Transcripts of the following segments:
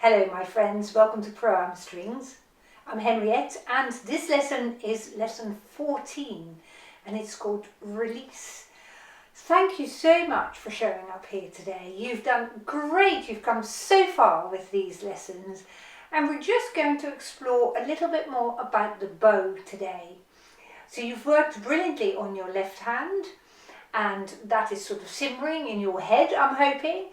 Hello my friends, welcome to Pro Arm Strings. I'm Henriette and this lesson is lesson 14 and it's called Release. Thank you so much for showing up here today. You've done great, you've come so far with these lessons and we're just going to explore a little bit more about the bow today. So you've worked brilliantly on your left hand and that is sort of simmering in your head, I'm hoping.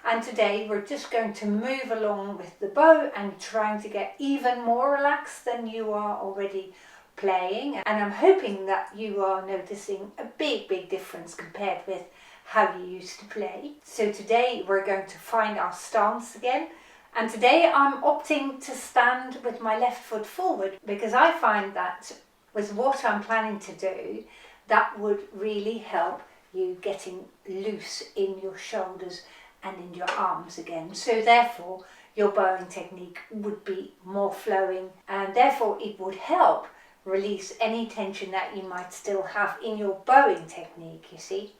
And today we're just going to move along with the bow and trying to get even more relaxed than you are already playing. And I'm hoping that you are noticing a big difference compared with how you used to play. So today we're going to find our stance again. And today I'm opting to stand with my left foot forward because I find that with what I'm planning to do, that would really help you getting loose in your shoulders and in your arms again. So therefore your bowing technique would be more flowing and therefore it would help release any tension that you might still have in your bowing technique, you see.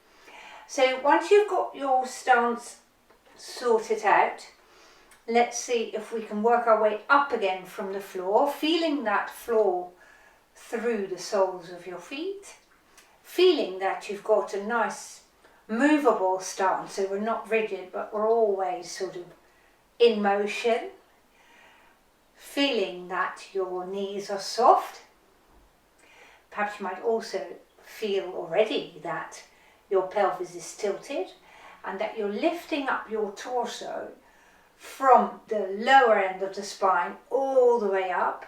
So once you've got your stance sorted out, let's see if we can work our way up again from the floor, feeling that floor through the soles of your feet, feeling that you've got a nice movable stance, so we're not rigid but we're always sort of in motion, feeling that your knees are soft. Perhaps you might also feel already that your pelvis is tilted and that you're lifting up your torso from the lower end of the spine all the way up,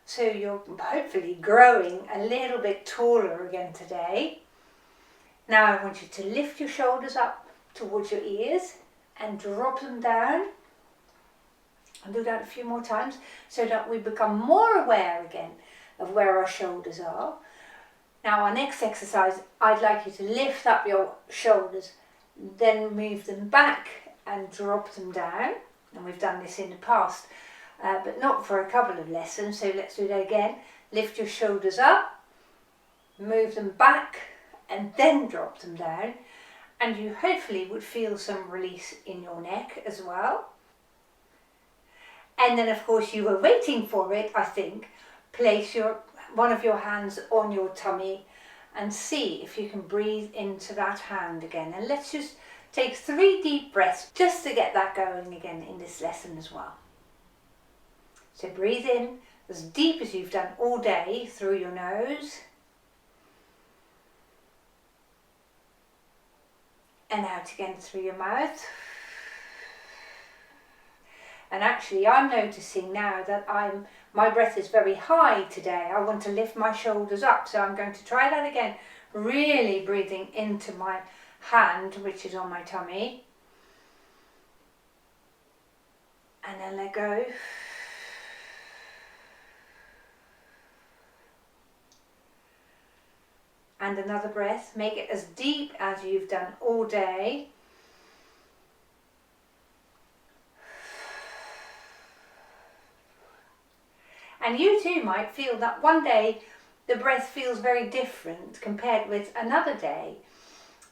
so you're hopefully growing a little bit taller again today. Now I want you to lift your shoulders up towards your ears and drop them down. I'll do that a few more times so that we become more aware again of where our shoulders are. Now our next exercise, I'd like you to lift up your shoulders, then move them back and drop them down. And we've done this in the past, but not for a couple of lessons, so let's do that again. Lift your shoulders up, move them back, and then drop them down, and you hopefully would feel some release in your neck as well. And then of course you were waiting for it, I think. Place one of your hands on your tummy and see if you can breathe into that hand again. And let's just take 3 deep breaths just to get that going again in this lesson as well. So breathe in as deep as you've done all day through your nose. And out again through your mouth. And actually I'm noticing now that my breath is very high today. I want to lift my shoulders up, so I'm going to try that again. Really breathing into my hand, which is on my tummy. And then let go. And another breath, make it as deep as you've done all day. And you too might feel that one day the breath feels very different compared with another day.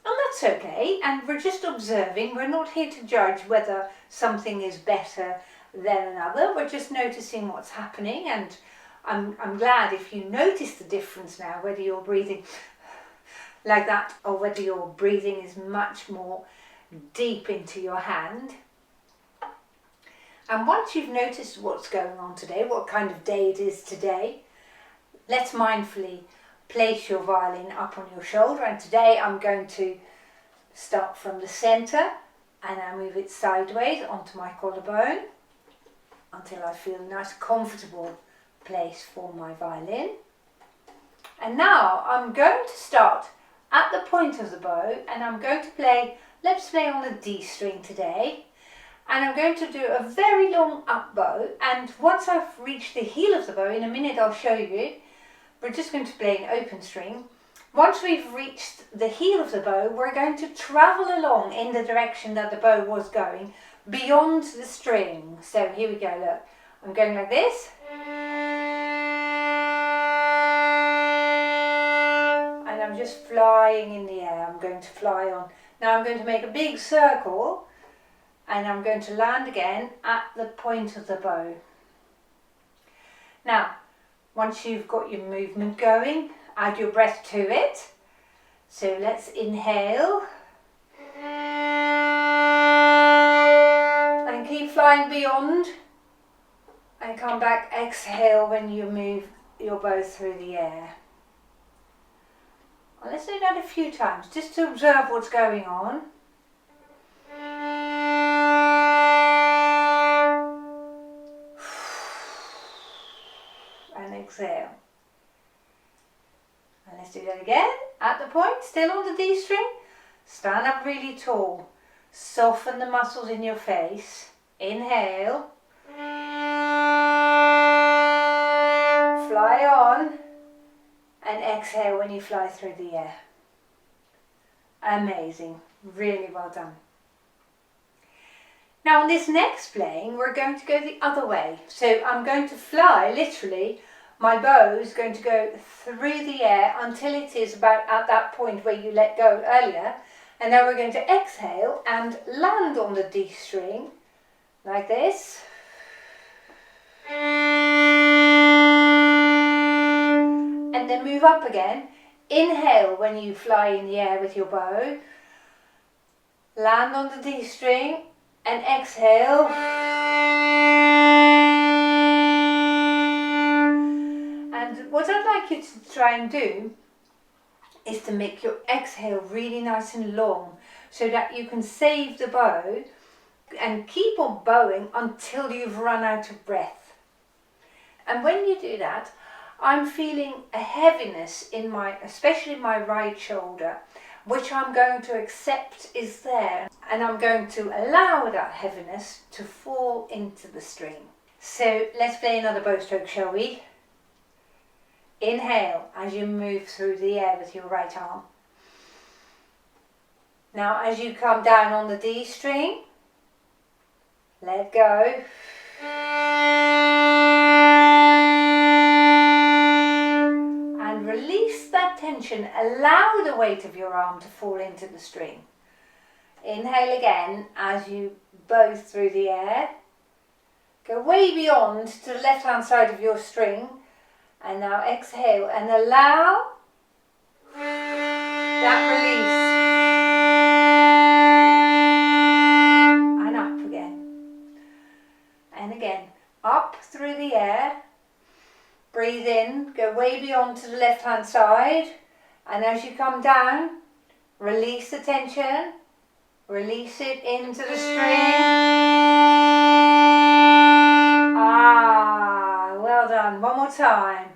And that's okay, and we're just observing. We're not here to judge whether something is better than another. We're just noticing what's happening, and I'm glad if you notice the difference now, whether you're breathing like that or whether your breathing is much more deep into your hand. And once you've noticed what's going on today, what kind of day it is today, let's mindfully place your violin up on your shoulder. And today I'm going to start from the center and I move it sideways onto my collarbone until I feel a nice comfortable place for my violin. And now I'm going to start at the point of the bow and I'm going to play, let's play on the D string today. And I'm going to do a very long up bow, and once I've reached the heel of the bow, in a minute I'll show you, we're just going to play an open string. Once we've reached the heel of the bow, we're going to travel along in the direction that the bow was going, beyond the string. So here we go, look, I'm going like this. And I'm just flying in the air, I'm going to fly on. Now I'm going to make a big circle and I'm going to land again at the point of the bow. Now, once you've got your movement going, add your breath to it. So let's inhale and keep flying beyond, and come back, exhale when you move your bow through the air. Well, let's do that a few times just to observe what's going on. And exhale. And let's do that again. At the point, still on the D string. Stand up really tall. Soften the muscles in your face. Inhale. Fly on. And exhale when you fly through the air. Amazing. Really well done. Now on this next playing, we're going to go the other way. So I'm going to fly, literally, my bow is going to go through the air until it is about at that point where you let go earlier. And then we're going to exhale and land on the D string, like this. And then move up again. Inhale when you fly in the air with your bow. Land on the D string and exhale. And what I'd like you to try and do is to make your exhale really nice and long so that you can save the bow and keep on bowing until you've run out of breath. And when you do that, I'm feeling a heaviness in especially my right shoulder, which I'm going to accept is there, and I'm going to allow that heaviness to fall into the string. So let's play another bow stroke, shall we? Inhale as you move through the air with your right arm. Now as you come down on the D string, let go. And release that tension. Allow the weight of your arm to fall into the string. Inhale again as you bow through the air. Go way beyond to the left hand side of your string. And now exhale and allow that release. And up again. And again, up through the air. Breathe in, go way beyond to the left hand side. And as you come down, release the tension. Release it into the string. Well done. One more time.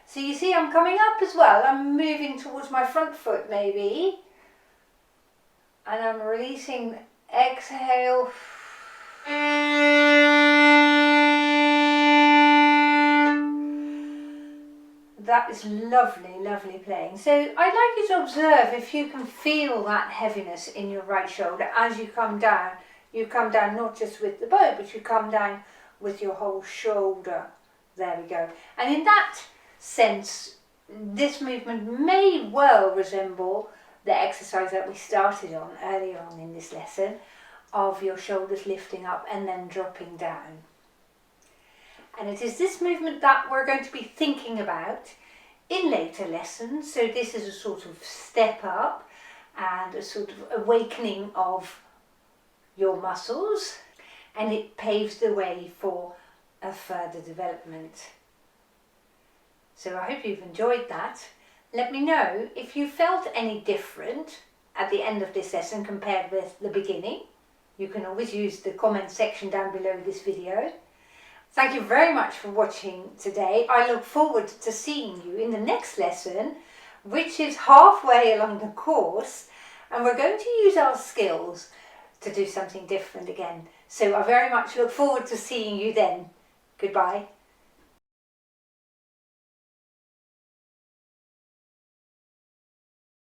So you see I'm coming up as well. I'm moving towards my front foot maybe. And I'm releasing. Exhale. That is lovely, lovely playing. So I'd like you to observe if you can feel that heaviness in your right shoulder as you come down. You come down not just with the bow, but you come down with your whole shoulder. There we go. And in that sense, this movement may well resemble the exercise that we started on earlier on in this lesson, of your shoulders lifting up and then dropping down. And it is this movement that we're going to be thinking about in later lessons. So this is a sort of step up and a sort of awakening of your muscles, and it paves the way for a further development. So I hope you've enjoyed that. Let me know if you felt any different at the end of this lesson compared with the beginning. You can always use the comment section down below this video. Thank you very much for watching today. I look forward to seeing you in the next lesson, which is halfway along the course, and we're going to use our skills to do something different again. So I very much look forward to seeing you then. Goodbye.